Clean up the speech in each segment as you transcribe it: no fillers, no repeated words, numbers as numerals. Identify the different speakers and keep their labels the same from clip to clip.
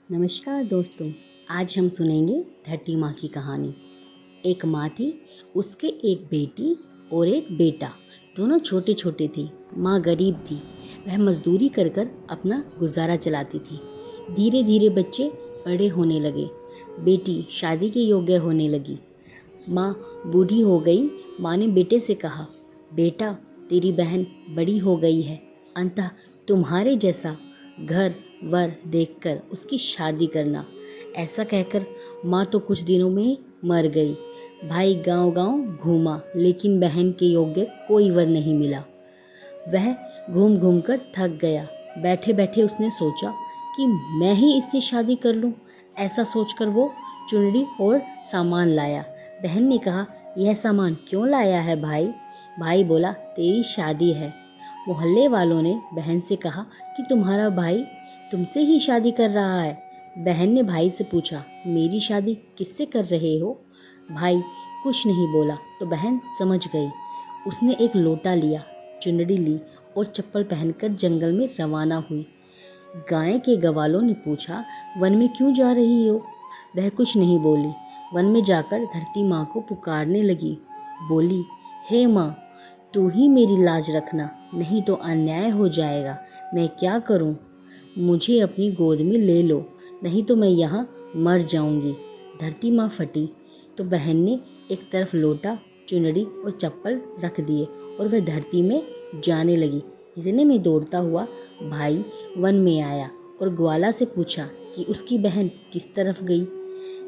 Speaker 1: नमस्कार दोस्तों, आज हम सुनेंगे धरती माँ की कहानी। एक माँ थी, उसके एक बेटी और एक बेटा। दोनों छोटे छोटे थे। माँ गरीब थी, वह मजदूरी कर कर अपना गुजारा चलाती थी। धीरे धीरे बच्चे बड़े होने लगे, बेटी शादी के योग्य होने लगी। माँ बूढ़ी हो गई। माँ ने बेटे से कहा, बेटा तेरी बहन बड़ी हो गई है, अंततः तुम्हारे जैसा घर वर देखकर उसकी शादी करना। ऐसा कहकर माँ तो कुछ दिनों में ही मर गई। भाई गांव गांव घूमा, लेकिन बहन के योग्य कोई वर नहीं मिला। वह घूम घूम कर थक गया। बैठे बैठे उसने सोचा कि मैं ही इससे शादी कर लूं। ऐसा सोचकर वो चुनरी और सामान लाया। बहन ने कहा, यह सामान क्यों लाया है भाई? भाई बोला, तेरी शादी है। मोहल्ले वालों ने बहन से कहा कि तुम्हारा भाई तुमसे ही शादी कर रहा है। बहन ने भाई से पूछा, मेरी शादी किससे कर रहे हो? भाई कुछ नहीं बोला तो बहन समझ गई। उसने एक लोटा लिया, चुनरी ली और चप्पल पहनकर जंगल में रवाना हुई। गाय के ग्वालों ने पूछा, वन में क्यों जा रही हो? वह कुछ नहीं बोली। वन में जाकर धरती माँ को पुकारने लगी। बोली, हे माँ, तू ही मेरी लाज रखना, नहीं तो अन्याय हो जाएगा। मैं क्या करूँ? मुझे अपनी गोद में ले लो, नहीं तो मैं यहाँ मर जाऊंगी। धरती माँ फटी तो बहन ने एक तरफ लोटा, चुनरी और चप्पल रख दिए और वह धरती में जाने लगी। इतने में दौड़ता हुआ भाई वन में आया और ग्वाला से पूछा कि उसकी बहन किस तरफ गई।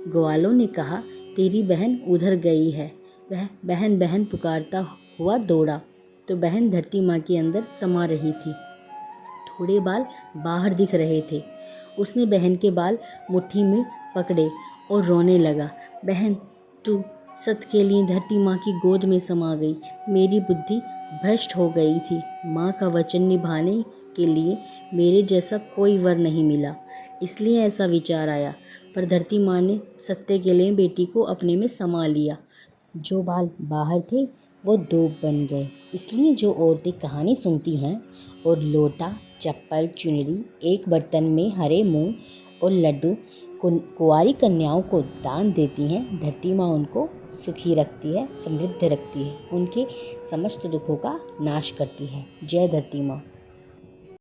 Speaker 1: ग्वालों ने कहा, तेरी बहन उधर गई है। वह बहन बहन पुकारता हुआ दौड़ा तो बहन धरती माँ के अंदर समा रही थी। थोड़े बाल बाहर दिख रहे थे। उसने बहन के बाल मुट्ठी में पकड़े और रोने लगा। बहन, तू सत के लिए धरती माँ की गोद में समा गई। मेरी बुद्धि भ्रष्ट हो गई थी। माँ का वचन निभाने के लिए मेरे जैसा कोई वर नहीं मिला, इसलिए ऐसा विचार आया। पर धरती माँ ने सत्य के लिए बेटी को अपने में समा लिया। जो बाल बाहर थे वो दूब बन गए। इसलिए जो औरतें कहानी सुनती हैं और लोटा, चप्पल, चुनरी, एक बर्तन में हरे मूंग और लड्डू कुंवारी कन्याओं को दान देती हैं, धरती माँ उनको सुखी रखती है, समृद्ध रखती है, उनके समस्त दुखों का नाश करती है। जय धरती माँ।